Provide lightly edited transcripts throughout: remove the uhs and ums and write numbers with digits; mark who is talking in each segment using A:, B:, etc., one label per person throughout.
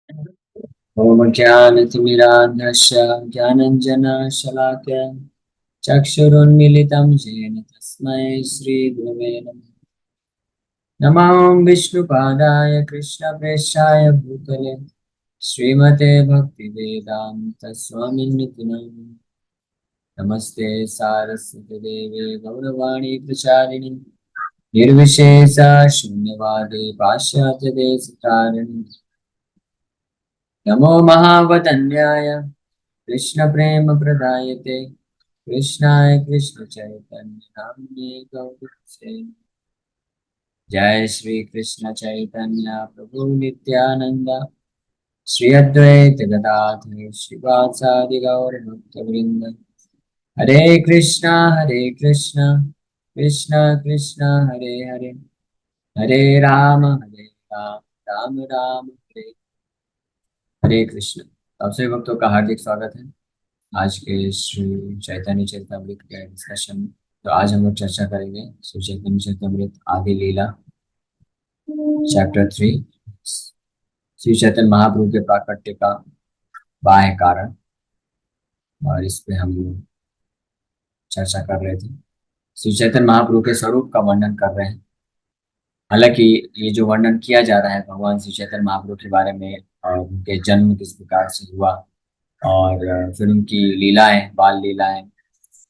A: ॐ ज्ञानतिमिरान्धस्य ज्ञानञ्जनशलाकया चक्षुरुन्मीलितं येन तस्मै श्रीगुरवे नमः। नमः विष्णुपादाय कृष्णप्रेष्ठाय भूतले श्रीमते भक्तिवेदान्तस्वामिन्निति नामिने। नमस्ते सारस्वतीदेवे गौरवाणी प्रचारिणि निर्विशेषा शून्यवादे पाश्चात्यदेशतारिणि। नमो महावदन्याय कृष्णप्रेमप्रदायते कृष्णाय कृष्णचैतन्यनाम्ने गौरसे। जय श्री कृष्ण चैतन्य प्रभु नित्यानंद श्री अद्वैत गदाधर श्रीवासादि गौर भक्तवृंद। हरे कृष्णा कृष्ण कृष्ण हरे हरे हरे राम राम राम हरे हरे कृष्ण। आप सभी भक्तों का हार्दिक स्वागत है आज के श्री चैतन्य चरितमृत के डिस्कशन। तो आज हम लोग चर्चा करेंगे श्री चैतन्य चरितमृत आदि लीला चैप्टर 3, श्री चैतन्य महाप्रभु के प्राकट्य का बाह्य कारण। और इस पे हम लोग चर्चा कर रहे थे, श्री चैतन्य महाप्रभु के स्वरूप का वर्णन कर रहे हैं। हालांकि ये जो वर्णन किया जा रहा है भगवान श्री चैतन्य महाप्रभु के बारे में और उनके जन्म किस प्रकार से हुआ और फिर उनकी लीलाएं, बाल लीलाएं,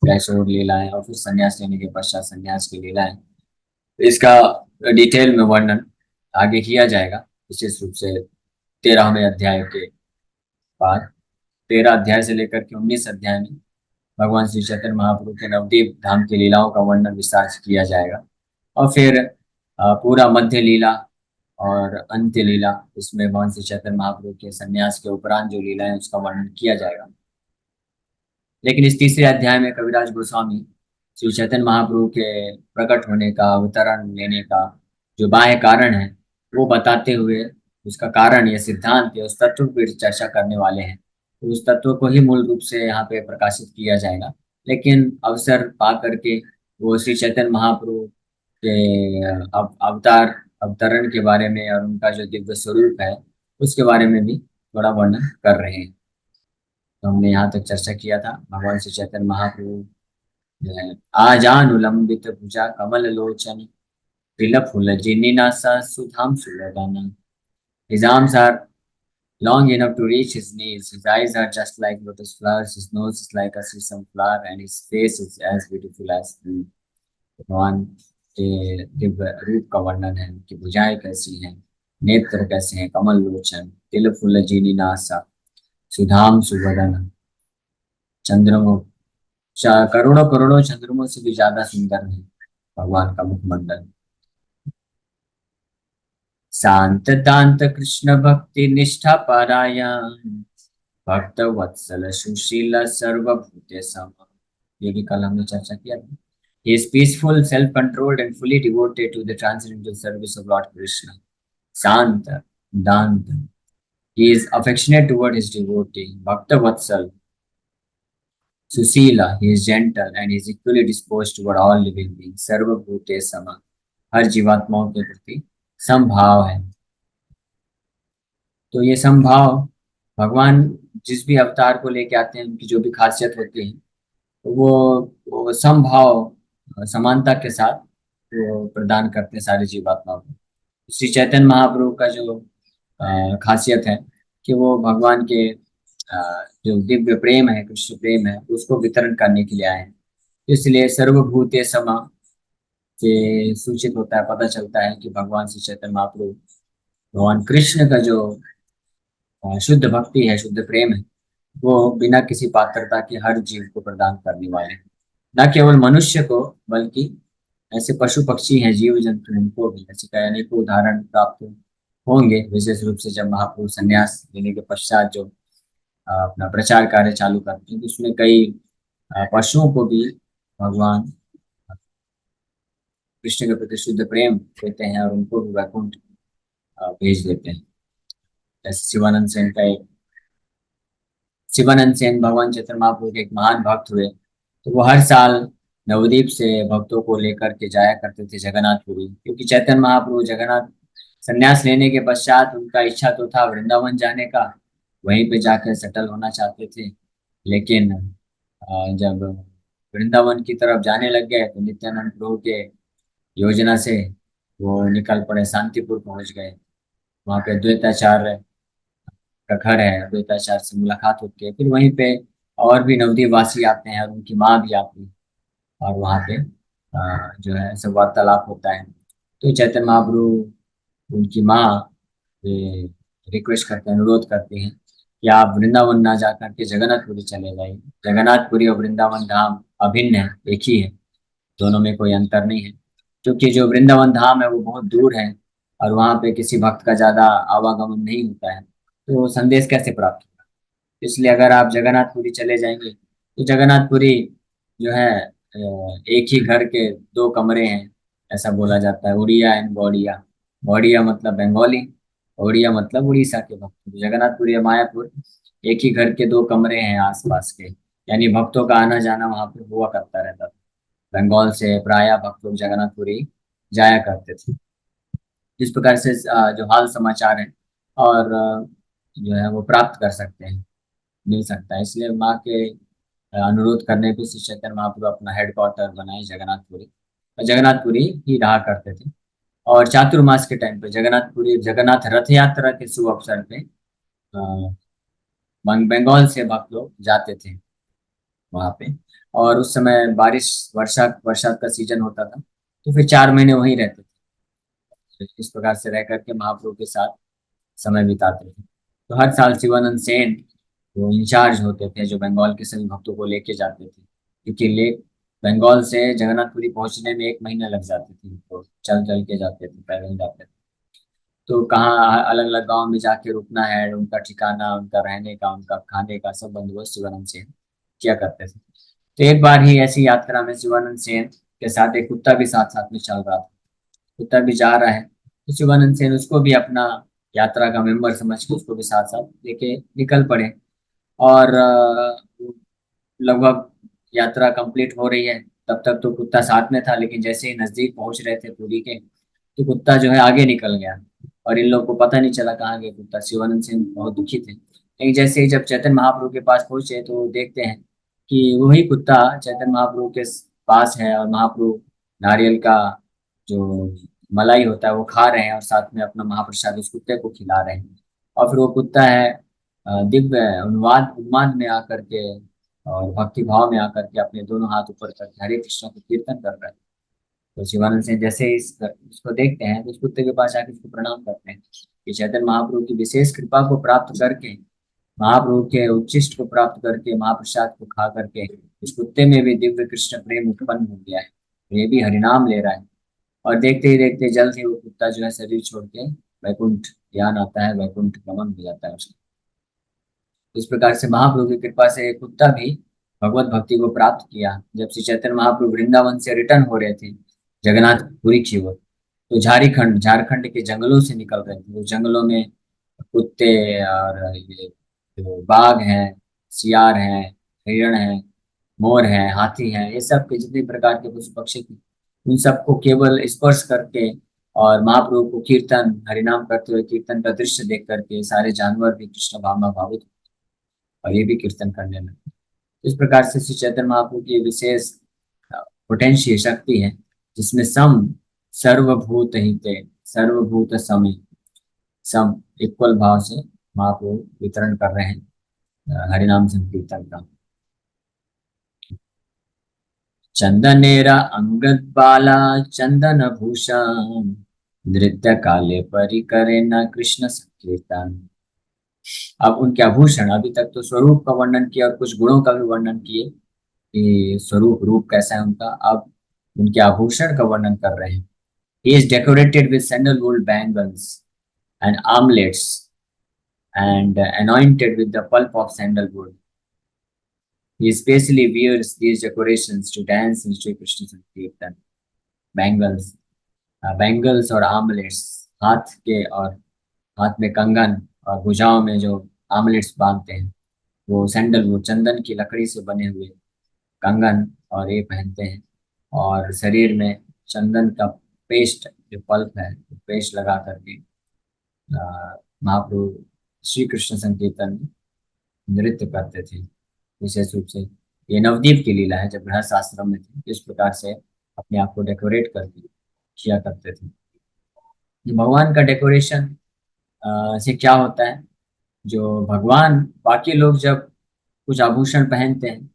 A: कैशोर लीलाएं और फिर संन्यास लेने के पश्चात संन्यास की लीलाएं, इसका डिटेल में वर्णन आगे किया जाएगा। विशेष रूप से 13वें अध्याय के बाद 13 अध्याय से लेकर के 19 अध्याय में भगवान श्री चैतन्य महाप्रभु के नवद्वीप धाम की लीलाओं का वर्णन विस्तार से किया जाएगा। और फिर पूरा मध्य लीला और अंत्य लीला, इसमें भगवान श्री चैतन्य महाप्रभु के संन्यास के उपरांत जो लीला है उसका वर्णन किया जाएगा। लेकिन इस तीसरे अध्याय में कविराज गोस्वामी श्री चैतन्य महाप्रभु के प्रकट होने का, अवतरण लेने का जो बाह्य कारण है वो बताते हुए उसका कारण या सिद्धांत या उस तत्व पर चर्चा करने वाले हैं। तो उस तत्व को ही मूल रूप से यहाँ पे प्रकाशित किया जाएगा। लेकिन अवसर पा करके वो श्री चैतन्य महाप्रभु के अवतार अवतरण के बारे में और उनका जो दिव्य स्वरूप है उसके बारे में भी थोड़ा वर्णन कर रहे हैं। तो हमने यहाँ तक चर्चा किया था भगवान श्री चैतन्य महाप्रभु जो है आजानुलंबित भुजा कमल लोचन विलप फुल जिन्नीनासा सुधाम सुलोचन। His arms are long enough to reach his knees. His eyes are just like lotus flowers. His nose is like a sesame flower, and his face is as beautiful as the भगवान के दिव्य रूप का वर्णन है। उनकी भुजाएं कैसी हैं, नेत्र कैसे हैं, कमल लोचन, तिल फुल जीनिनासा, सुधाम सुवदन, चंद्रमो करोड़ों करोड़ों चंद्रमों से भी ज्यादा सुंदर है भगवान का मुखमंडल। शांत दांत कृष्ण भक्ति निष्ठा पारायण भक्त वत्सल सुशील सर्वभूते सम। ये भी कल हमने चर्चा किया था। He is peaceful, self-controlled, and fully devoted to the transcendental service of Lord Krishna. Santa, Danta. He is affectionate toward his devotee. Bhakta Vatsal, Susila. He is gentle and he is equally disposed toward all living beings. Sarva Bhute Sama. हर जीवात्माओं के प्रति समभाव है। तो ये समभाव भगवान जिस भी अवतार को लेके आते हैं उनकी जो भी खासियत होती है तो वो समभाव, समानता के साथ वो प्रदान करते हैं सारी जीवात्माओं को। श्री चैतन्य महाप्रभु का जो खासियत है कि वो भगवान के जो दिव्य प्रेम है, कृष्ण प्रेम है, उसको वितरण करने के लिए आए हैं। इसलिए सर्वभूते समा से सूचित होता है, पता चलता है कि भगवान श्री चैतन्य महाप्रभु भगवान कृष्ण का जो शुद्ध भक्ति है, शुद्ध प्रेम है, वो बिना किसी पात्रता के हर जीव को प्रदान करने वाले हैं। न केवल मनुष्य को बल्कि ऐसे पशु पक्षी हैं, जीव जंतु, उनको भी ऐसे कई अनेकों उदाहरण प्राप्त होंगे। विशेष रूप से जब महाप्रभु संन्यास लेने के पश्चात जो अपना प्रचार कार्य चालू करते हैं तो उसमें कई पशुओं को भी भगवान कृष्ण के प्रति शुद्ध प्रेम देते हैं और उनको भी वैकुंठ भेज देते हैं। जैसे शिवानंद सेन भगवान चैतन्य महाप्रभु के एक महान भक्त हुए। तो वो हर साल नवद्वीप से भक्तों को लेकर के जाया करते थे जगन्नाथपुरी, क्योंकि चैतन्य महाप्रभु जगन्नाथ संन्यास लेने के पश्चात उनका इच्छा तो था वृंदावन जाने का, वहीं पे जाकर सेटल होना चाहते थे। लेकिन जब वृंदावन की तरफ जाने लग गए तो नित्यानंद प्रभु के योजना से वो निकल पड़े, शांतिपुर पहुंच गए। वहाँ पे द्वैताचार्य का घर है, द्वैताचार्य से मुलाकात होती है। फिर वहीं पे और भी नवद्वीप वासी आते हैं और उनकी माँ भी आती है, और वहाँ पे जो है सब वार्तालाप होता है। तो चैतन्य महाप्रभु उनकी माँ रिक्वेस्ट करते हैं, अनुरोध करते हैं कि आप वृंदावन ना जा करके जगन्नाथपुरी चले जाइए। जगन्नाथपुरी और वृंदावन धाम अभिन्न है, एक ही है, दोनों में कोई अंतर नहीं है। क्योंकि जो वृंदावन धाम है वो बहुत दूर है और वहाँ पे किसी भक्त का ज्यादा आवागमन नहीं होता है, तो वो संदेश कैसे प्राप्त होगा। इसलिए अगर आप जगन्नाथपुरी चले जाएंगे तो जगन्नाथपुरी जो है एक ही घर के दो कमरे हैं, ऐसा बोला जाता है। उड़िया एंड गौड़िया। गौड़िया मतलब बंगाली, उड़िया मतलब उड़ीसा के भक्त। तो जगन्नाथपुरी और मायापुर एक ही घर के दो कमरे हैं आसपास के, यानी भक्तों का आना जाना वहां पे हुआ करता रहता था। बंगाल से प्रायः भक्त लोग जगन्नाथपुरी जाया करते थे। जिस प्रकार से जो हाल समाचार है और जो है वो प्राप्त कर सकते हैं, मिल सकता है। इसलिए माँ के अनुरोध करने पे श्री चैतन्य महाप्रभु अपना हेडक्वार्टर बनाए जगन्नाथपुरी, और जगन्नाथपुरी ही रहा करते थे। और चातुर्मास के टाइम पे जगन्नाथपुरी, जगन्नाथ रथ यात्रा के शुभ अवसर पे बंगाल से भक्त लोग जाते थे वहां पे। और उस समय बारिश, वर्षा वर्षा का सीजन होता था, तो फिर 4 महीने वहीं रहते थे। इस प्रकार से रह करके महाप्रभु के साथ समय बिताते थे। तो हर साल शिवानंद सेन वो इंचार्ज होते थे जो बंगाल के सभी भक्तों को लेके जाते थे, क्योंकि ले बंगाल से जगन्नाथपुरी पहुंचने में 1 महीना लग जाती थी, तो चल चल के जाते थे, पैदल जाते थे। तो कहाँ अलग अलग गांव में जाके रुकना है, उनका ठिकाना, उनका रहने का, उनका खाने का सब बंदोबस्त शिवानंद सेन किया करते थे। तो एक बार ही ऐसी यात्रा में शिवानंद सेन के साथ एक कुत्ता भी साथ साथ में चल रहा था। कुत्ता भी जा रहा है तो शिवानंद सेन उसको भी अपना यात्रा का मेंबर समझ के उसको भी साथ साथ लेके निकल पड़े। और लगभग यात्रा कंप्लीट हो रही है, तब तक तो कुत्ता साथ में था, लेकिन जैसे ही नजदीक पहुंच रहे थे पुरी के, तो कुत्ता जो है आगे निकल गया और इन लोग को पता नहीं चला कहाँ गया कुत्ता। शिवानंद सिंह बहुत दुखी थे, लेकिन जैसे ही जब चैतन्य महाप्रभु के पास पहुंचे तो देखते हैं कि वही कुत्ता चैतन्य महाप्रभु के पास है, और महाप्रभु नारियल का जो मलाई होता है वो खा रहे हैं और साथ में अपना महाप्रसाद उस कुत्ते को खिला रहे हैं। और फिर वो कुत्ता है दिव्य उन्माद उन्माद में आकर के और भक्ति भाव में आकर के अपने दोनों हाथ ऊपर करके हरे कृष्ण को कीर्तन कर रहा है। तो शिवानंद सिंह जैसे ही उसको देखते हैं तो उस कुत्ते के पास आके उसको प्रणाम करते हैं कि चैतन्य महाप्रभु की विशेष कृपा को प्राप्त करके, महाप्रभु के उच्चिष्ट को प्राप्त करके, महाप्रसाद को खा करके इस कुत्ते में भी दिव्य कृष्ण प्रेम उत्पन्न हो गया है, तो ये भी हरिनाम ले रहा है। और देखते ही देखते जल्द ही वो कुत्ता जो है शरीर छोड़ के वैकुंठ ध्यान आता है, वैकुंठ गमन हो जाता है उसका। इस प्रकार से महाप्रभु की कृपा से एक कुत्ता भी भगवत भक्ति को प्राप्त किया। जब श्री चैतन्य महाप्रभु वृंदावन से रिटर्न हो रहे थे जगन्नाथपुरी की ओर, तो झारखंड झारखंड के जंगलों से निकल रहे थे। उस जंगलों में कुत्ते और ये जो बाघ हैं, सियार हैं, हिरण हैं, मोर हैं, हाथी हैं, ये सब के जितने प्रकार के पशु पक्षी थे, उन सबको केवल स्पर्श करके और महाप्रभु को कीर्तन हरिनाम करते हुए कीर्तन का दृश्य देख करके सारे जानवर भी कृष्ण भाव में भावित और ये भी कीर्तन करने लगे। इस प्रकार से श्री चैतन्य महाप्रभु की विशेष पोटेंशियल शक्ति है, जिसमें सम सर्वभूत हिते सर्वभूत समय सम इक्वल भाव से महाप्रभु वितरण कर रहे हैं हरिनाम संकीर्तन का। चंदनेरा अंगद बाला चंदन भूषण, नृत्य काले परिकरे न कृष्ण संकीर्तन। अब उनके आभूषण, अभी तक तो स्वरूप का वर्णन किया और कुछ गुणों का भी वर्णन किए कि स्वरूप रूप कैसा है उनका। अब उनके आभूषण का वर्णन कर रहे हैं। He is decorated with sandalwood bangles and armlets and anointed with the pulp of sandalwood. He especially wears these decorations to dance in Sri Krishna Sankirtan. Bangles, bangles और आर्मलेट्स, हाथ के और हाथ में कंगन और भुजाओं में जो आर्मलेट्स बांधते हैं वो सैंडलवुड चंदन की लकड़ी से बने हुए कंगन और ये पहनते हैं। और शरीर में चंदन का पेस्ट, जो पल्प है, पेस्ट लगा करके महाप्रभु श्री कृष्ण संकीर्तन में नृत्य करते थे। विशेष रूप से ये नवदीप की लीला है, जब गृहस्थ आश्रम में थे इस प्रकार से अपने आप को डेकोरेट करके किया करते थे। ये भगवान का डेकोरेशन से क्या होता है, जो भगवान, बाकी लोग जब कुछ आभूषण पहनते हैं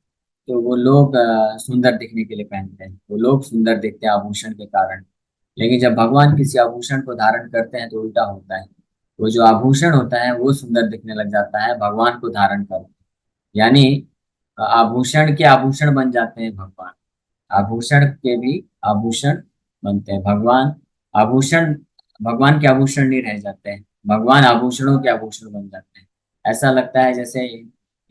A: तो वो लोग सुंदर दिखने के लिए पहनते हैं, वो लोग सुंदर दिखते हैं आभूषण के कारण। लेकिन जब भगवान किसी आभूषण को धारण करते हैं तो उल्टा होता है, वो जो आभूषण होता है वो सुंदर दिखने लग जाता है भगवान को धारण कर। यानी आभूषण के आभूषण बन जाते हैं भगवान, आभूषण के भी आभूषण बनते हैं भगवान। आभूषण, भगवान के आभूषण नहीं रह जाते हैं, भगवान आभूषणों के आभूषण बन जाते हैं। ऐसा लगता है जैसे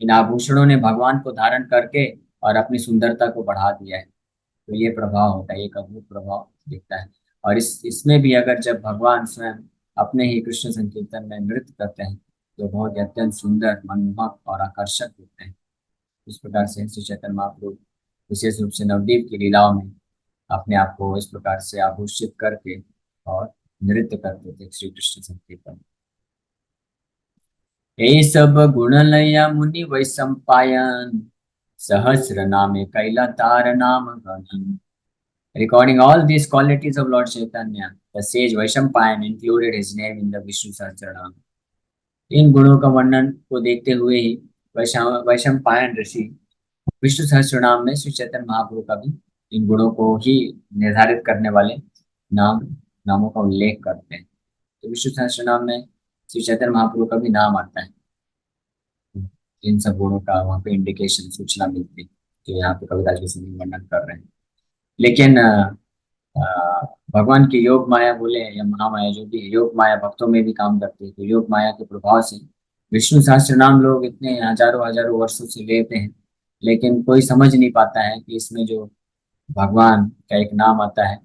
A: इन आभूषणों ने भगवान को धारण करके और अपनी सुंदरता को बढ़ा दिया है। तो ये प्रभाव होता है, एक अद्भुत प्रभाव दिखता है। और इसमें भी अगर जब भगवान स्वयं अपने ही कृष्ण संकीर्तन में नृत्य करते हैं तो बहुत ही अत्यंत सुंदर, मनमोहक और आकर्षक दिखते हैं। इस प्रकार से श्री चैतन्य महाप्रभु विशेष रूप से नवदीप की लीलाओं में अपने आप को इस प्रकार से आभूषित करके और नृत्य करते थे श्री कृष्ण संकीर्तन। ये सब गुण लया मुनि वैशंपायन, सहस्र नामे कैला तार नाम गणन। Recording all these qualities of Lord Chaitanya, the sage Vaishampayan included his name in the Vishnu Sahasranam. इन गुणों का वर्णन को देखते हुए ही वैशंपायन ऋषि विष्णु सहस्त्रनाम में श्री चैतन्य महाप्रभु का भी इन गुणों को ही निर्धारित करने वाले नामों का उल्लेख करते हैं। तो विष्णु सहस्त्रनाम में श्री चैतन्य महाप्रभु का भी नाम आता है। इन सब गुणों का वहाँ पे इंडिकेशन, सूचना मिलती है जो यहाँ पे कविराज गोस्वामी वर्णन कर रहे हैं। लेकिन भगवान की योग माया बोले या महामाया, जो भी है, योग माया भक्तों में भी काम करती है। तो योग माया के प्रभाव से विष्णु सहस्त्र नाम लोग इतने हजारों हजारों वर्षों से लेते हैं, लेकिन कोई समझ नहीं पाता है कि इसमें जो भगवान का एक नाम आता है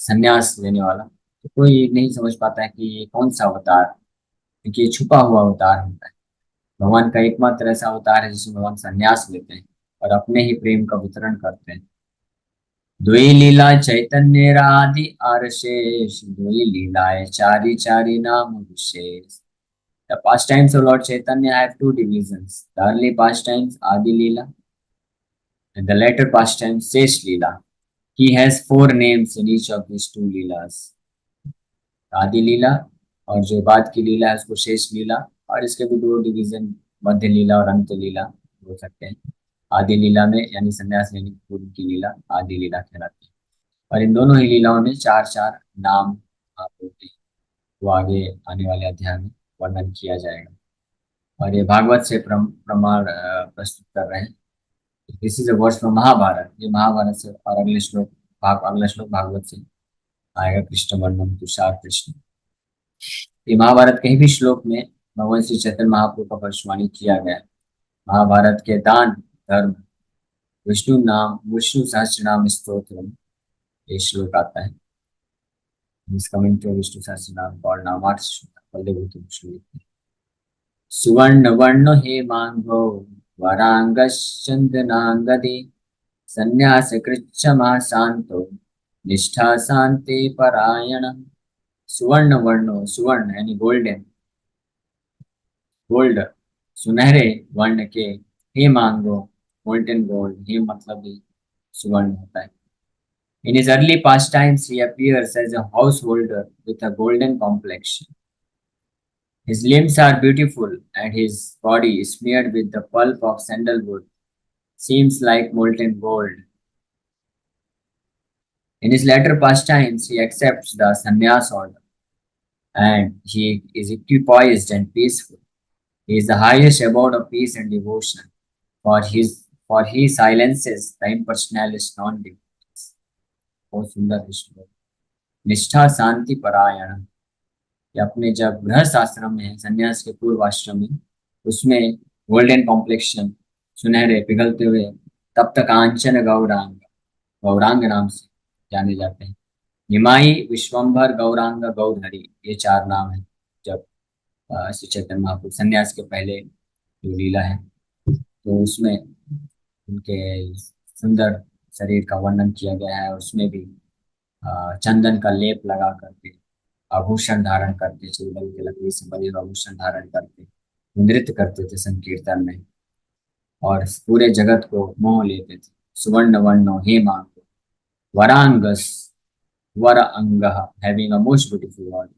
A: संन्यास लेने वाला, तो कोई नहीं समझ पाता है कि ये कौन सा अवतार, क्योंकि ये छुपा हुआ अवतार होता है। भगवान का एकमात्र ऐसा अवतार है जिसमें भगवान संन्यास लेते हैं और अपने ही प्रेम का वितरण करते हैं। द्वि लीला चैतन्य राधि आरशेष, द्वि लीलाए चारी चारी नाम विशेष। The pastimes of Lord Chaitanya have two divisions: the early pastimes Adi Leela and the later pastimes Shesh Leela. He has four names in each of these two Leelas. आदि लीला और जो बाद की लीला है उसको शेष लीला, और इसके भी दो डिवीजन, मध्य लीला और अंत लीला हो सकते हैं। आदि लीला में यानी संन्यास लेने की पूर्व की लीला आदि लीला कहलाती है। और इन दोनों ही लीलाओं में चार चार नाम आप होते हैं, वो आगे आने वाले अध्याय में वर्णन किया जाएगा। और ये भागवत से प्रमाण प्रस्तुत कर रहे हैं। This is a verse from Mahabharata, ये महाभारत से, और अगला श्लोक भागवत से आएगा। कृष्ण वर्णम तुषार कृष्ण। ये महाभारत के ही भी श्लोक में भगवान श्री चैतन्य महाप्रभु का भविष्यवाणी किया गया है। महाभारत के दान धर्म विष्णु सहस्त्र नाम स्तोत्र में ये श्लोक आता है। इस कमेंट to विष्णु सहस्त्र नाम और नामार्थ श्लोक। सुवर्ण वर्ण हे मांगो वरांगश्चंदनांगदे, संन्यास कृच्छमा शांतो निष्ठा शांति परायण। सुवर्ण वर्णो, सुवर्ण यानी गोल्डन, गोल्ड, सुनहरे वर्ण के, हे मांगो गोल्डन गोल्ड, हे मतलब ही सुवर्ण होता है। In his early pastimes, he appears as a householder with a golden complexion. His limbs are beautiful, and his body, smeared with the pulp of sandalwood, seems like molten gold. In his later pastimes, he accepts the sannyas order, and he is equipoised and peaceful. He is the highest abode of peace and devotion, for he silences the impersonalist non-devotees. बहुत सुंदर है श्लोक। निष्ठा शांति परायण, कि अपने जब गृहस्थ आश्रम में है, संन्यास के पूर्व आश्रम में, उसमें गोल्डन कॉम्प्लेक्शन, सुनहरे पिघलते हुए, तब तक कांचन गौरांग, गौरांग नाम से जाने जाते हैं। निमाई विश्वंभर गौरांग गौधरी, ये चार नाम है जब श्री चैतन्य महाप्रभु संन्यास के पहले जो लीला है, तो उसमें उनके सुंदर शरीर का वर्णन किया गया है। और उसमें भी चंदन का लेप लगा करके आभूषण धारण करते, चंदन की लकड़ी से बने हुए आभूषण धारण करते नृत्य करते थे संकीर्तन में, और पूरे जगत को मोह लेते थे। सुवर्ण वर्णो हेमांग वरांगस वर अंग having a most beautiful body.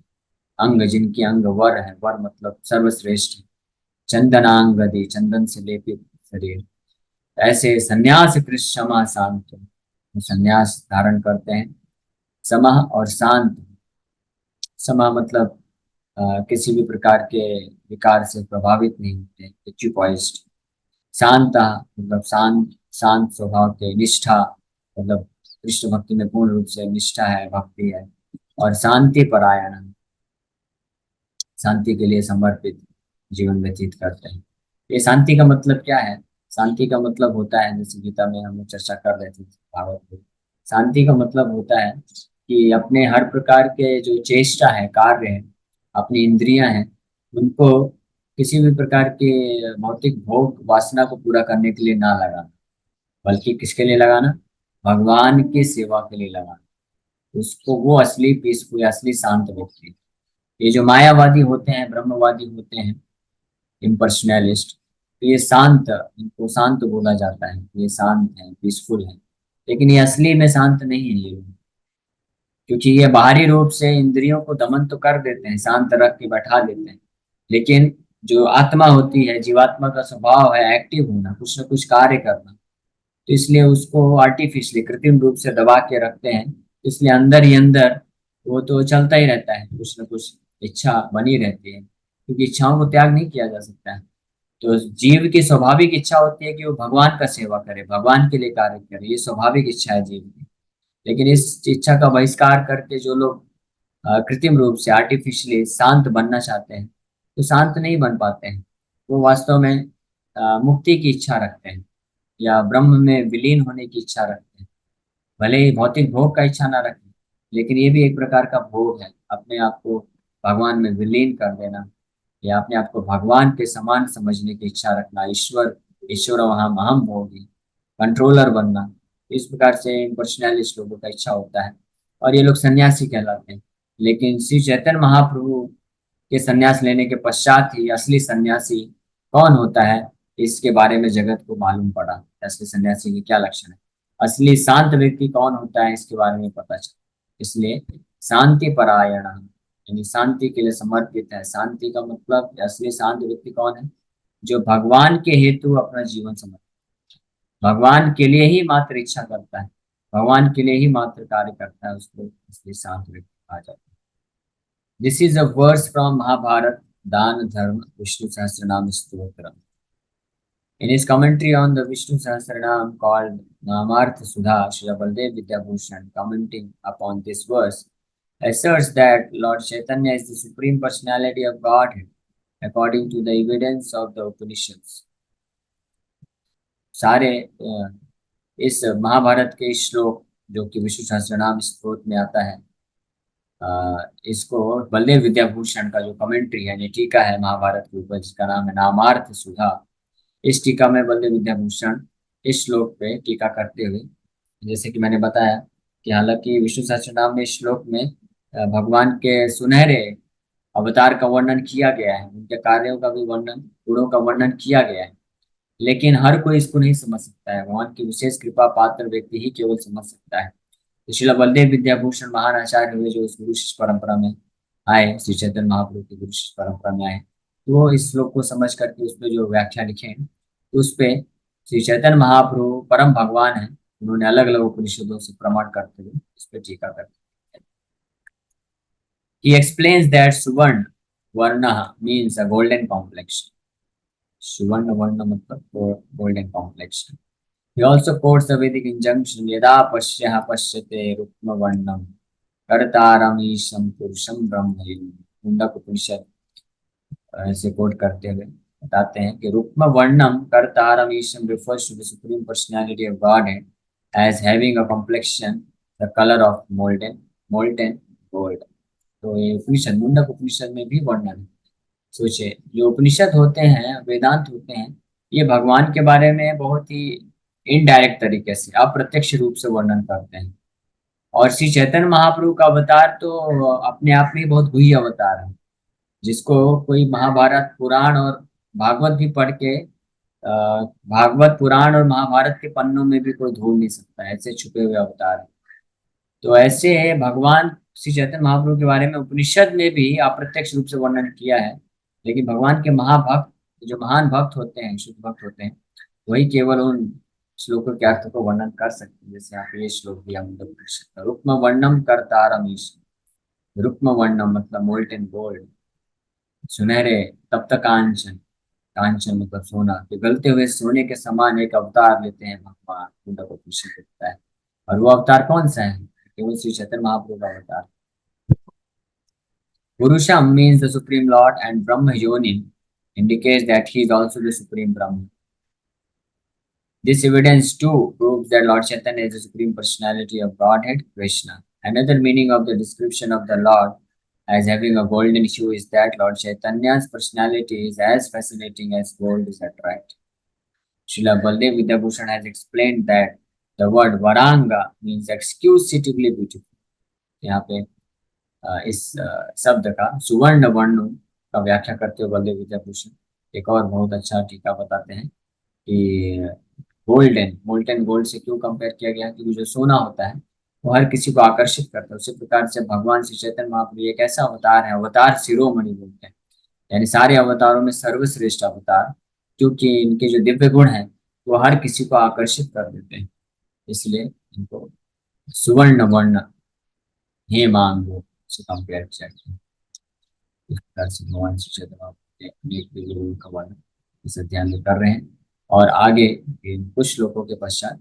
A: अंग जिनकी अंग वर है, वर मतलब सर्वश्रेष्ठ। चंदनांगदी चंदन से लेपित शरीर। ऐसे संन्यास कृष्ण क्षमा शांत, संन्यास धारण करते हैं। समः और शांत। समा मतलब किसी भी प्रकार के विकार से प्रभावित नहीं होते, इक्विपॉइज्ड। शांत मतलब शांत, शांत स्वभाव के। निष्ठा मतलब कृष्ण भक्ति में पूर्ण रूप से निष्ठा है, भक्ति है। और शांति परायण, शांति के लिए समर्पित जीवन व्यतीत करते हैं। ये शांति का मतलब क्या है? शांति का मतलब होता है, जैसे गीता में हम लोग चर्चा कर रहे थे भागवत में, शांति का मतलब होता है कि अपने हर प्रकार के जो चेष्टा है, कार्य है, अपनी इंद्रियां हैं, उनको किसी भी प्रकार के भौतिक भोग वासना को पूरा करने के लिए ना लगाना, बल्कि किसके लिए लगाना? भगवान की सेवा के लिए लगाना। उसको वो असली पीसफुल, असली शांत व्यक्ति। ये जो मायावादी होते हैं, ब्रह्मवादी होते हैं, इम्पर्सनलिस्ट, तो ये शांत, इनको शांत बोला जाता है, ये शांत है, पीसफुल है। लेकिन ये असली में शांत नहीं है ये लोग, क्योंकि ये बाहरी रूप से इंद्रियों को दमन तो कर देते हैं, शांत रख के बैठा देते हैं, लेकिन जो आत्मा होती है, जीवात्मा का स्वभाव है एक्टिव होना, कुछ ना कुछ कार्य करना, तो इसलिए उसको आर्टिफिशियली, कृत्रिम रूप से दबा के रखते हैं। इसलिए अंदर ही अंदर वो तो चलता ही रहता है, कुछ ना कुछ इच्छा बनी रहती है, क्योंकि इच्छाओं को त्याग नहीं किया जा सकता है। तो जीव की स्वाभाविक इच्छा होती है कि वो भगवान का सेवा करे, भगवान के लिए कार्य करे, ये स्वाभाविक इच्छा है जीव की। लेकिन इस इच्छा का बहिष्कार करके जो लोग कृत्रिम रूप से आर्टिफिशियली शांत बनना चाहते हैं, तो शांत नहीं बन पाते हैं। वो वास्तव में मुक्ति की इच्छा रखते हैं, या ब्रह्म में विलीन होने की इच्छा रखते हैं। भले ही भौतिक भोग का इच्छा ना रखें, लेकिन ये भी एक प्रकार का भोग है, अपने आप को भगवान में विलीन कर देना, या अपने आप को भगवान के समान समझने की इच्छा रखना। ईश्वर, ईश्वर वहाँ महम भोगी, कंट्रोलर बनना, इस प्रकार से पर्सनैलिस्ट लोगों का इच्छा होता है, और ये लोग सन्यासी कहलाते हैं। लेकिन श्री चैतन्य महाप्रभु के सन्यास लेने के पश्चात ही असली सन्यासी कौन होता है, इसके बारे में जगत को मालूम पड़ा। असली सन्यासी के क्या लक्षण है, असली शांत व्यक्ति कौन होता है, इसके बारे में पता चला। इसलिए शांति परायण, यानी शांति के लिए समर्पित है। शांति का मतलब असली शांत व्यक्ति कौन है? जो भगवान के हेतु अपना जीवन समर्पित, भगवान के लिए ही मात्र इच्छा करता है, भगवान के लिए ही मात्र कार्य करता है, उसको इसलिए शांत व्यक्ति कहा जाता है। This is a verse from Mahabharata, दान धर्म विष्णु सहस्त्रनाम स्तोत्र। In his commentary on the Vishnu Sahasranam called Namartha Sudha, Srila Baldev Vidyabhushan, commenting upon this verse, asserts that Lord Chaitanya is the Supreme Personality of Godhead, according to the evidence of the Upanishads. सारे इस महाभारत के श्लोक, जो कि विष्णु सहस्त्रनाम स्तोत्र में आता है, इसको बलदेव विद्याभूषण का जो कमेंट्री है, ये टीका है महाभारत के ऊपर, जिसका नाम है नामार्थ सुधा। इस टीका में बलदेव विद्याभूषण इस श्लोक पे टीका करते हुए, जैसे कि मैंने बताया कि हालांकि विष्णु सहस्त्रनाम में इस श्लोक में भगवान के सुनहरे अवतार का वर्णन किया गया है, उनके कार्यों का भी वर्णन, गुणों का वर्णन किया गया है, लेकिन हर कोई इसको नहीं समझ सकता है। भगवान की विशेष कृपा पात्र व्यक्ति ही केवल समझ सकता है। तो श्रील बलदेव विद्याभूषण महान आचार्य हुए, जो उस गुरु शिष्य परंपरा में आए, श्री चैतन्य महाप्रभु की गुरु शिष्य परंपरा में आए, तो वो इस श्लोक को समझ करके उस पर जो व्याख्या लिखे हैं, तो उस पे श्री चैतन्य महाप्रभु परम भगवान है, उन्होंने अलग अलग उपनिषदों से प्रमाण करते हुए इस पर टीका करते हैं। He explains that Suvarna Varna means a golden complexion. Suvarna Varna मतलब golden complexion. He also quotes the Vedic injunction Yada Pasyaha Pasyate Rukma Varnam Kartaramisham Purusham Brahmayum. Mundaka उपनिषद से कोट करते हुए बताते हैं कि रुक्म वर्णम कर्तारमीशम refers to the supreme personality of Godhead as having a complexion the color of molten gold. तो ये उपनिषद, मुंडक उपनिषद में भी वर्णन है। सोचिए, जो उपनिषद होते हैं, वेदांत होते हैं, ये भगवान के बारे में बहुत ही इनडायरेक्ट तरीके से, अप्रत्यक्ष रूप से वर्णन करते हैं, और श्री चैतन्य महाप्रभु का अवतार तो अपने आप में ही बहुत गुह्य अवतार है, जिसको कोई महाभारत पुराण और भागवत भी पढ़ के भागवत पुराण और महाभारत के पन्नों में भी कोई ढूंढ नहीं सकता, ऐसे छुपे हुए अवतार हैं। तो ऐसे भगवान श्री चैतन्य महाप्रभु के बारे में उपनिषद में भी अप्रत्यक्ष रूप से वर्णन किया है, लेकिन भगवान के महाभक्त, जो महान भक्त होते हैं, शुद्ध भक्त होते हैं, वही केवल उन श्लोकों के अर्थ को वर्णन कर सकते हैं। जैसे यहाँ पे ये श्लोक दिया, मतलब रुक्म वर्णम करतारमीश। रुक्म वर्णम मतलब मोल्टेन गोल्ड, सुनहरे तप्त कांचन, कांचन मतलब सोना, तो गलते हुए सोने के समान एक अवतार लेते हैं भगवान, उनका को खुशी देता है। और वो अवतार कौन सा है? केवल श्री चैतन्य महाप्रभु का अवतार। Purusham means the Supreme Lord, and Brahma Yonin indicates that he is also the Supreme Brahma. This evidence too proves that Lord Chaitanya is the Supreme Personality of Godhead, Krishna. Another meaning of the description of the Lord as having a golden hue is that Lord Chaitanya's personality is as fascinating as gold is attractive. Srila Baldev Vidyabhushan has explained that the word Varanga means exquisitely beautiful. यहाँ पे इस शब्द का सुवर्ण वर्ण का व्याख्या करते हुए बलदेव विद्याभूषण एक और बहुत अच्छा टीका बताते हैं कि गोल्डन, मोल्टन गोल्ड से क्यों कंपेयर किया गया, क्योंकि जो सोना होता है वो हर किसी को आकर्षित करता है। उसी प्रकार से भगवान श्री चैतन्य महाप्रभु एक ऐसा अवतार है, अवतार शिरोमणि बोलते हैं, यानी सारे अवतारों में सर्वश्रेष्ठ अवतार, क्योंकि इनके जो दिव्य गुण हैं वो हर किसी को आकर्षित कर देते हैं, इसलिए इनको सुवर्ण वर्ण हे मांगो से कंपेयर किया गया। इस प्रकार से भगवान श्री चैतन्य महाप्रभु अनेक दिव्य गुणों का वर्णन इस अध्याय में कर रहे हैं। और आगे इन कुछ श्लोकों के पश्चात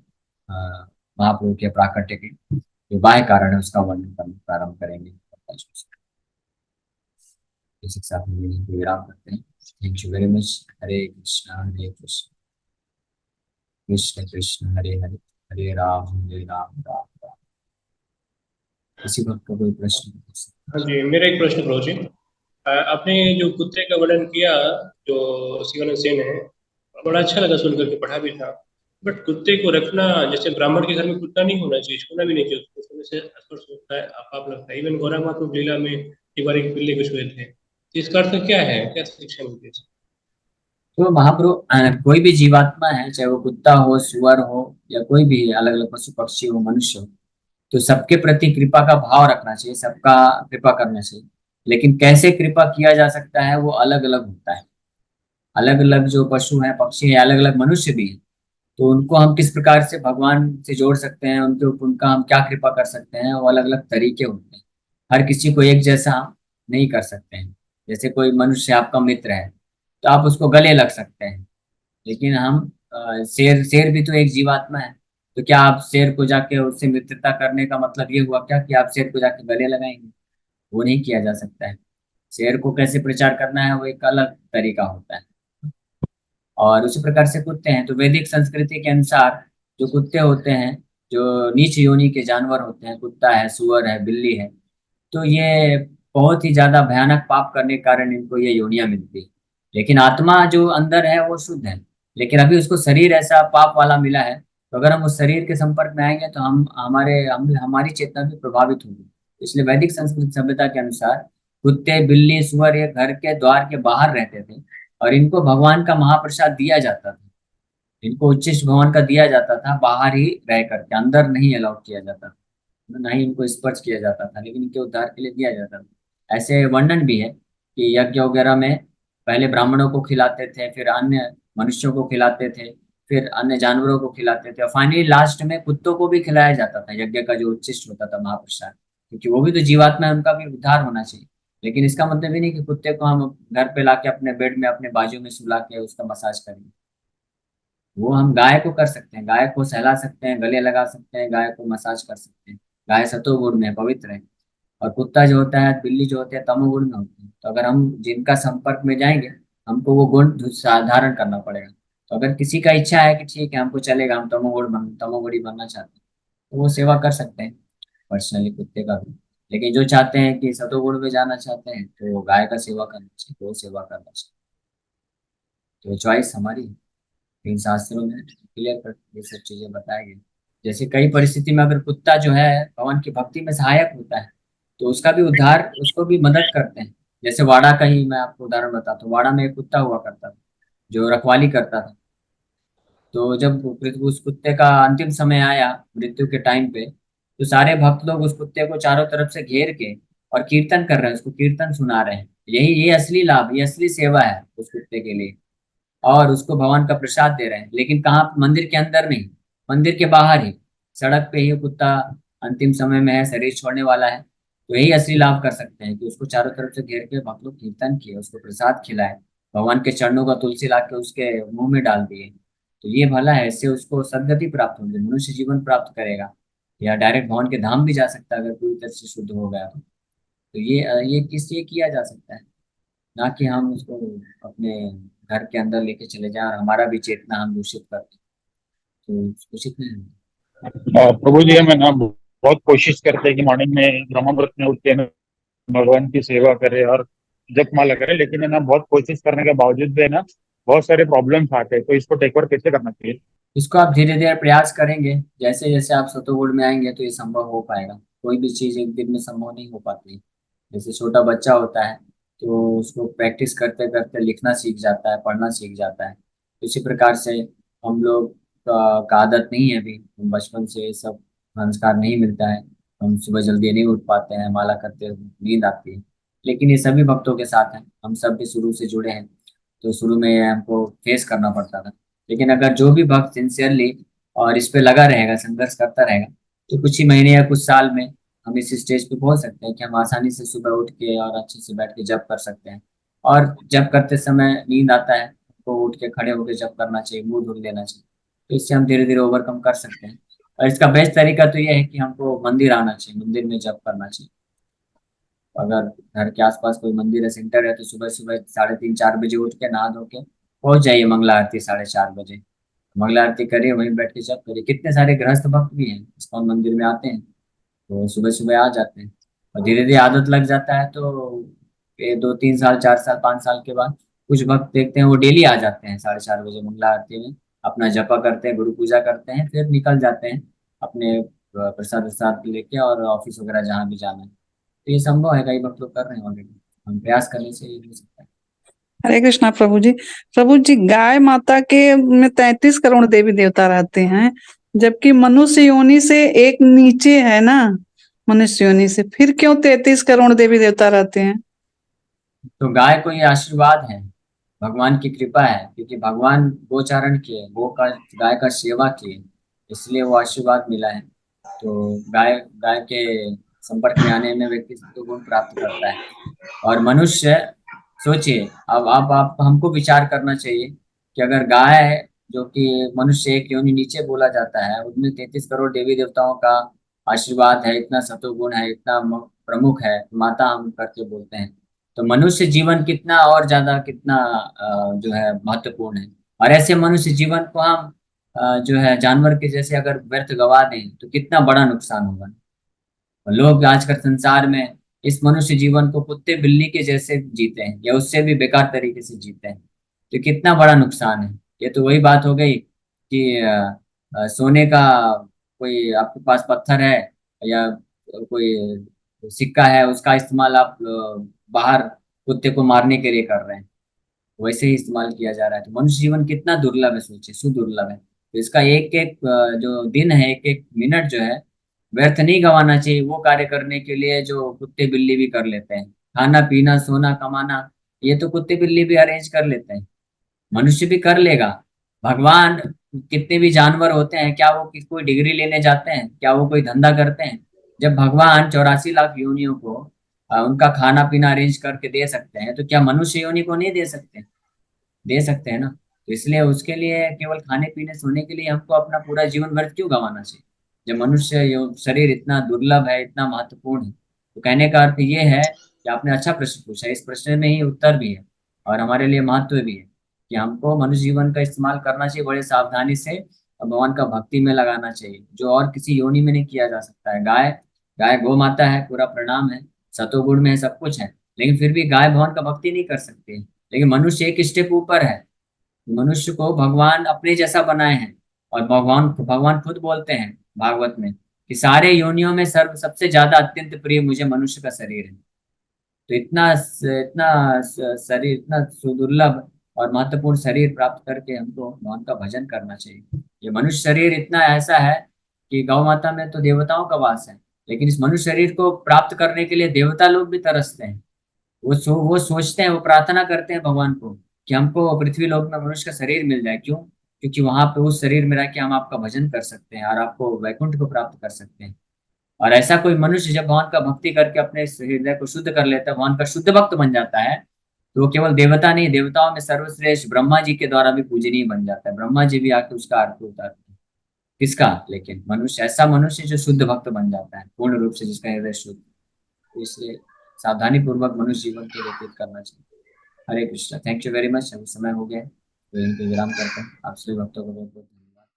A: महाप्रभु के प्राकट्य के जो बाह्य कारण है उसका वर्णन करना प्रारंभ करेंगे। इसी के साथ में विराम करते हैं। Thank you very much. Hare Krishna Krishna Krishna Hare Hare, Hare Ram Ram Ram. किसी भक्त का कोई प्रश्न?
B: हाँ जी, मेरा एक प्रश्न प्रभु जी। आपने जो कुत्ते का वर्णन किया जो शिवानंद सेन है, बड़ा अच्छा लगा सुन करके, पढ़ा भी था। बट कुत्ते को रखना, जैसे ब्राह्मण के घर में कुत्ता नहीं होना चाहिए, छूना भी नहीं चाहिए उसको, उसमें से स्पर्श होता है, पाप लगता है। इवन गौरा माता लीला में एक बार एक बिल्ली कुछ हुए थे, तो इसका अर्थ क्या है, क्या शिक्षा मिलती है?
A: तो महाप्रभु कोई भी जीवात्मा है, चाहे वो कुत्ता हो, सुअर हो, या कोई भी अलग अलग पशु पक्षी हो, मनुष्य हो, तो सबके प्रति कृपा का भाव रखना चाहिए, सबका कृपा करना चाहिए। लेकिन कैसे कृपा किया जा सकता है वो अलग अलग होता है। अलग अलग जो पशु हैं, पक्षी हैं, अलग अलग मनुष्य भी हैं, तो उनको हम किस प्रकार से भगवान से जोड़ सकते हैं, उनके ऊपर उनका हम क्या कृपा कर सकते हैं, वो अलग अलग तरीके होते हैं। हर किसी को एक जैसा हम नहीं कर सकते हैं। जैसे कोई मनुष्य आपका मित्र है तो आप उसको गले लग सकते हैं, लेकिन हम शेर, शेर भी तो एक जीवात्मा है, तो क्या आप शेर को जाके उससे मित्रता करने का मतलब ये हुआ क्या कि आप शेर को जाके गले लगाएंगे? वो नहीं किया जा सकता है। शेर को कैसे प्रचार करना है वो एक अलग तरीका होता है। और उसी प्रकार से कुत्ते हैं, तो वैदिक संस्कृति के अनुसार जो कुत्ते होते हैं, जो नीच योनि के जानवर होते हैं, कुत्ता है, सुअर है, बिल्ली है, तो ये बहुत ही ज्यादा भयानक पाप करने के कारण इनको ये योनियां मिलती है। लेकिन आत्मा जो अंदर है वो शुद्ध है, लेकिन अभी उसको शरीर ऐसा पाप वाला मिला है, तो अगर हम उस शरीर के संपर्क में आएंगे तो हमारी चेतना भी प्रभावित होगी। इसलिए वैदिक संस्कृति सभ्यता के अनुसार कुत्ते, बिल्ली, सुअर ये घर के द्वार के बाहर रहते थे, और इनको भगवान का महाप्रसाद दिया जाता था। इनको उच्चिष्ट भगवान का दिया जाता था, बाहर ही रह करके, अंदर नहीं अलाउ किया जाता था, ना ही इनको स्पर्श किया जाता था, लेकिन इनके उद्धार के लिए दिया जाता था। ऐसे वर्णन भी है कि यज्ञ वगैरह में पहले ब्राह्मणों को खिलाते थे, फिर अन्य मनुष्यों को खिलाते थे, फिर अन्य जानवरों को खिलाते थे, और फाइनली लास्ट में कुत्तों को भी खिलाया जाता था यज्ञ का जो उच्चिष्ट होता था महाप्रसाद, क्योंकि वो भी तो जीवात्मा है, उनका भी उद्धार होना चाहिए। लेकिन इसका मतलब ही नहीं कि कुत्ते को हम घर पे लाके अपने बेड में अपने बाजू में सुला के उसका मसाज करेंगे। वो हम गाय को कर सकते हैं, गाय को सहला सकते हैं, गले लगा सकते हैं, गाय को मसाज कर सकते हैं। गाय सतोगुण में है, पवित्र है। और कुत्ता जो होता है, बिल्ली जो होते हैं, तमोगुण में होते हैं। तो अगर हम जिनका संपर्क में जाएंगे, हमको वो गुण धारण करना पड़ेगा। तो अगर किसी का इच्छा है कि ठीक है हमको चलेगा, हम तमोगुणी बनना चाहते हैं, तो वो सेवा कर सकते हैं पर्सनली कुत्ते का भी। लेकिन जो चाहते हैं कि सतोगुण में जाना चाहते हैं, तो वो गाय का सेवा करना चाहिए, गौ सेवा करना चाहिए। तो चॉइस हमारी है। इन शास्त्रों में क्लियर कर ये सब चीजें बताई गई। जैसे कई परिस्थिति में अगर कुत्ता जो है भगवान की भक्ति में सहायक होता है, तो उसका भी उद्धार, उसको भी मदद करते हैं। जैसे वाड़ा का ही मैं आपको उदाहरण बताता हूँ। वाड़ा में एक कुत्ता हुआ करता था जो रखवाली करता था। तो जब उस कुत्ते का अंतिम समय आया मृत्यु के टाइम पे, तो सारे भक्त लोग उस कुत्ते को चारों तरफ से घेर के और कीर्तन कर रहे हैं, उसको कीर्तन सुना रहे हैं। यही ये असली लाभ, ये असली सेवा है उस कुत्ते के लिए। और उसको भगवान का प्रसाद दे रहे हैं, लेकिन कहाँ, मंदिर के अंदर नहीं, मंदिर के बाहर ही, सड़क पे ही कुत्ता अंतिम समय में है, शरीर छोड़ने वाला है। तो यही असली लाभ कर सकते हैं कि उसको चारों तरफ से घेर के भक्त लोग कीर्तन किए, उसको प्रसाद खिलाए, भगवान के चरणों का तुलसी ला के उसके मुंह में डाल दिए। तो ये भला है, इससे उसको सदगति प्राप्त होगी, मनुष्य जीवन प्राप्त करेगा, या डायरेक्ट भगवान के धाम भी जा सकता है अगर पूरी तरह से शुद्ध हो गया तो ये किस लिए किया जा सकता है, ना कि हम उसको अपने घर के अंदर लेके चले जाएं और हमारा भी चेतना हम दूषित कर दें। तो उचित नहीं है।
C: प्रभु जी हम है ना बहुत कोशिश करते हैं कि मॉर्निंग में ब्रह्म मुहूर्त में उठ के ना भगवान की सेवा करें और जप माला करें, लेकिन है ना बहुत कोशिश करने के बावजूद भी है ना बहुत सारे प्रॉब्लम्स आते हैं। तो इसको टेक ओवर कैसे करना चाहिए?
A: इसको आप धीरे धीरे प्रयास करेंगे, जैसे जैसे आप सतोगुण में आएंगे तो ये संभव हो पाएगा। कोई भी चीज एक दिन में संभव नहीं हो पाती। जैसे छोटा बच्चा होता है तो उसको प्रैक्टिस करते करते लिखना सीख जाता है, पढ़ना सीख जाता है। इसी प्रकार से हम लोग का आदत नहीं है अभी, हम बचपन से ये सब संस्कार नहीं मिलता है। हम सुबह जल्दी नहीं उठ पाते हैं, माला करते हुए नींद आती है। लेकिन ये सभी भक्तों के साथ है, हम सब भी शुरू से जुड़े हैं, तो शुरू में हमको फेस करना पड़ता था। लेकिन अगर जो भी भक्त सिंसियरली और इस पे लगा रहेगा, संघर्ष करता रहेगा, तो कुछ ही महीने या कुछ साल में हम इस स्टेज पे पहुंच सकते हैं कि हम आसानी से सुबह उठ के और अच्छे से बैठ के जप कर सकते हैं। और जप करते समय नींद आता है तो उठ के खड़े होकर जप करना चाहिए, मुंह धुल लेना चाहिए। तो इससे हम धीरे धीरे ओवरकम कर सकते हैं। और इसका बेस्ट तरीका तो यह है कि हमको मंदिर आना चाहिए, मंदिर में जप करना चाहिए। अगर घर के आसपास कोई मंदिर है, सेंटर है, तो सुबह सुबह 3:30 4 बजे उठ के नहा धो के पहुंच जाइए मंगला आरती 4:30 बजे। मंगला आरती करिए, वहीं बैठ के जप करिए। कितने सारे गृहस्थ भक्त भी हैं इस्कॉन मंदिर में आते हैं, तो सुबह सुबह आ जाते हैं। और धीरे धीरे आदत लग जाता है, तो ये 2 3 साल 4 साल 5 साल के बाद कुछ भक्त देखते हैं वो डेली आ जाते हैं 4:30 बजे मंगला आरती में, अपना जपा करते हैं, गुरु पूजा करते हैं, फिर निकल जाते हैं अपने प्रसाद प्रसाद लेके और ऑफिस वगैरह जहाँ भी जाना है। तो ये संभव है, कई भक्त लोग कर रहे हैं ऑलरेडी। हम प्रयास करने से ये हो सकता है।
D: हरे कृष्णा प्रभु जी। प्रभु जी, गाय माता के में 33 करोड़ देवी देवता रहते हैं, जबकि मनुष्य योनि से एक नीचे है ना, मनुष्य योनि से फिर क्यों 33 करोड़ देवी देवता रहते हैं?
A: तो गाय को ये आशीर्वाद है, भगवान की कृपा है, क्योंकि भगवान गोचारण किए, गो का, गाय का सेवा किए, इसलिए वो आशीर्वाद मिला है। तो गाय गाय के संपर्क में आने में व्यक्ति सत्व गुण प्राप्त करता है। और मनुष्य, सोचिए, अब आप हमको विचार करना चाहिए कि अगर गाय है, जो कि मनुष्य एक योनि नीचे बोला जाता है, उसमें 33 करोड़ देवी देवताओं का आशीर्वाद है, इतना सत्वगुण है, इतना प्रमुख है, माता हम करके बोलते हैं। तो मनुष्य जीवन कितना और ज्यादा, कितना जो है महत्वपूर्ण है। और ऐसे मनुष्य जीवन को हम जो है जानवर के जैसे अगर व्यर्थ गवा दें तो कितना बड़ा नुकसान होगा। लोग आजकल संसार में इस मनुष्य जीवन को कुत्ते बिल्ली के जैसे जीते हैं, या उससे भी बेकार तरीके से जीते हैं। तो कितना बड़ा नुकसान है। ये तो वही बात हो गई कि सोने का कोई आपके पास पत्थर है, या कोई सिक्का है, उसका इस्तेमाल आप बाहर कुत्ते को मारने के लिए कर रहे हैं, वैसे ही इस्तेमाल किया जा रहा है। तो मनुष्य जीवन कितना दुर्लभ है, सोचिए, सुदुर्लभ है। तो इसका एक एक जो दिन है, एक एक मिनट जो है, व्यर्थ नहीं गंवाना चाहिए वो कार्य करने के लिए जो कुत्ते बिल्ली भी कर लेते हैं। खाना पीना सोना कमाना, ये तो कुत्ते बिल्ली भी अरेंज कर लेते हैं, मनुष्य भी कर लेगा। भगवान, कितने भी जानवर होते हैं, क्या वो कोई डिग्री लेने जाते हैं, क्या वो कोई धंधा करते हैं? जब भगवान 84 लाख योनियों को उनका खाना पीना अरेंज करके दे सकते हैं, तो क्या मनुष्य योनि को नहीं दे सकते? दे सकते हैं ना। तो इसलिए उसके लिए केवल खाने पीने सोने के लिए हमको अपना पूरा जीवन व्यर्थ क्यों गंवाना चाहिए, जब मनुष्य शरीर इतना दुर्लभ है, इतना महत्वपूर्ण है। तो कहने का अर्थ ये है कि आपने अच्छा प्रश्न पूछा, इस प्रश्न में ही उत्तर भी है और हमारे लिए महत्व भी है कि हमको मनुष्य जीवन का इस्तेमाल करना चाहिए बड़े सावधानी से, और भगवान का भक्ति में लगाना चाहिए, जो और किसी योनि में नहीं किया जा सकता है। गाय गाय गौ माता है, पूरा प्रणाम है, सतोगुण में है, सब कुछ है, लेकिन फिर भी गाय भगवान का भक्ति नहीं कर सकती। लेकिन मनुष्य एक स्टेप ऊपर है। मनुष्य को भगवान अपने जैसा बनाए हैं, और भगवान भगवान खुद बोलते हैं भागवत में कि सारे योनियों में सर्व सबसे ज्यादा अत्यंत प्रिय मुझे मनुष्य का शरीर है। तो शरीर इतना सुदुर्लभ और महत्वपूर्ण शरीर प्राप्त करके हमको भगवान का भजन करना चाहिए। ये मनुष्य शरीर इतना ऐसा है कि गौ माता में तो देवताओं का वास है, लेकिन इस मनुष्य शरीर को प्राप्त करने के लिए देवता लोग भी तरसते हैं। वो सोचते हैं, वो प्रार्थना करते हैं भगवान को कि हमको पृथ्वी लोक में मनुष्य का शरीर मिल जाए। क्यों? क्योंकि वहां पे उस शरीर में रह के हम आपका भजन कर सकते हैं और आपको वैकुंठ को प्राप्त कर सकते हैं। और ऐसा कोई मनुष्य जब भगवान का भक्ति करके अपने इस हृदय को शुद्ध कर लेता है, भगवान का शुद्ध भक्त बन जाता है, तो वो केवल देवता नहीं, देवताओं में सर्वश्रेष्ठ ब्रह्मा जी के द्वारा भी पूजनीय बन जाता है। ब्रह्मा जी भी आके उसका अर्थ उतारते हैं। किसका? लेकिन मनुष्य, ऐसा मनुष्य जो शुद्ध भक्त बन जाता है पूर्ण रूप से, जिसका हृदय शुद्ध। तो इसलिए सावधानी पूर्वक मनुष्य जीवन को व्यतीत करना चाहिए। Hare Krishna. Thank you very much. अभी समय हो गया है, तो इनको विराम करते हैं। आप सभी भक्तों को बहुत बहुत